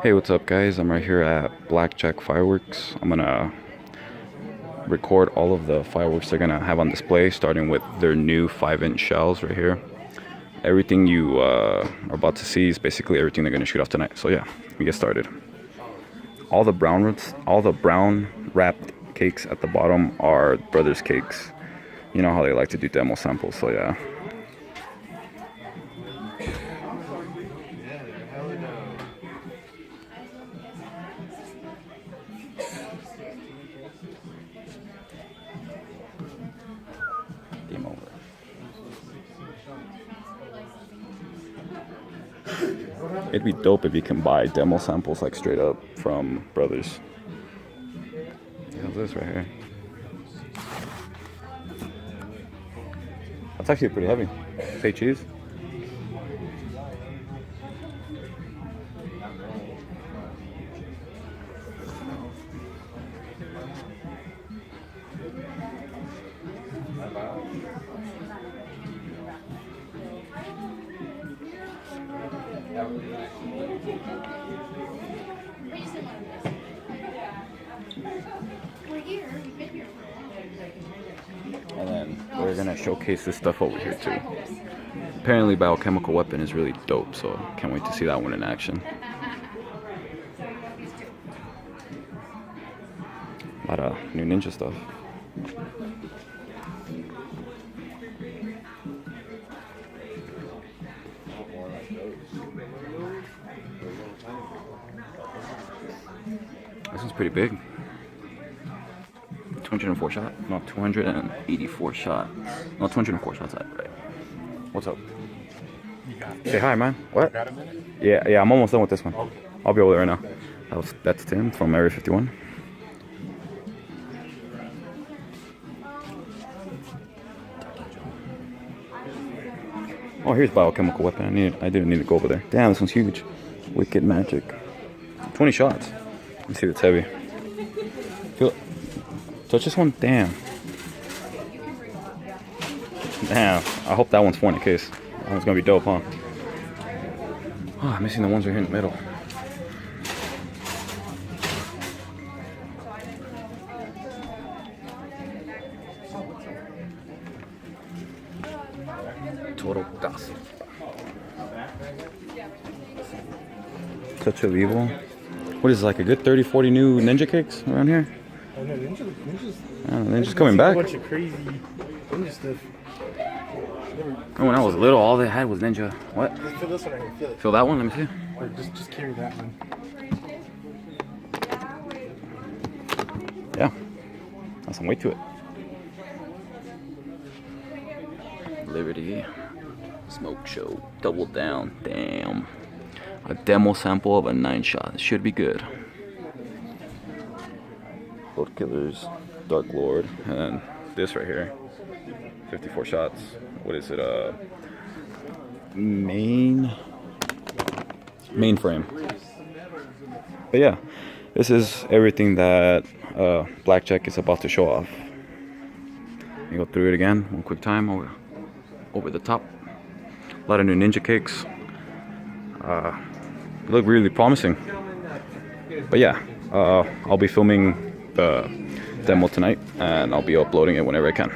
Hey, what's up, guys? I'm right here at Blackjack Fireworks. I'm gonna record all of the fireworks they're gonna have on display, starting with their new 5-inch shells right here. Everything you are about to see is basically everything they're gonna shoot off tonight. So yeah, we get started. All the brown wrapped cakes at the bottom are brothers' cakes. You know how they like to do demo samples. So yeah. Game over. It'd be dope if you can buy demo samples like straight up from brothers. How's this right here? That's actually pretty heavy. Say cheese. And then we're gonna showcase this stuff over here too. Apparently biochemical weapon is really dope, so can't wait to see that one in action. A lot of new ninja stuff. This one's pretty big. 204 shot? No, 284 shots. No, 204 shots. Right. What's up? Say hi, man. What? Yeah, I'm almost done with this one. Okay. I'll be over there right now. That's Tim from Area 51. Oh, here's biochemical weapon. I didn't need to go over there. Damn, this one's huge. Wicked magic. 20 shots. Let's see if it's heavy. Touch this one? Damn. Damn. I hope that one's 4 in the case. That one's gonna be dope, huh? Oh, I'm missing the ones right here in the middle. Total gossip. Touch of evil. What is it, like a good 30, 40 new ninja cakes around here? Oh no, ninja's coming back. A bunch of crazy ninja stuff. When I was little, all they had was ninja. What? Just feel this one right here. Feel it. Feel that one? Let me see. Or just carry that one. Yeah. Got some weight to it. Liberty. Smoke show. Double down. Damn. A demo sample of a 9-shot. Should be good. Blood Killers, Dark Lord, and then this right here, 54 shots. What is it? Mainframe. But yeah, this is everything that Blackjack is about to show off. Let me go through it again one quick time over the top. A lot of new ninja cakes. They look really promising. But yeah, I'll be filming the demo tonight, and I'll be uploading it whenever I can.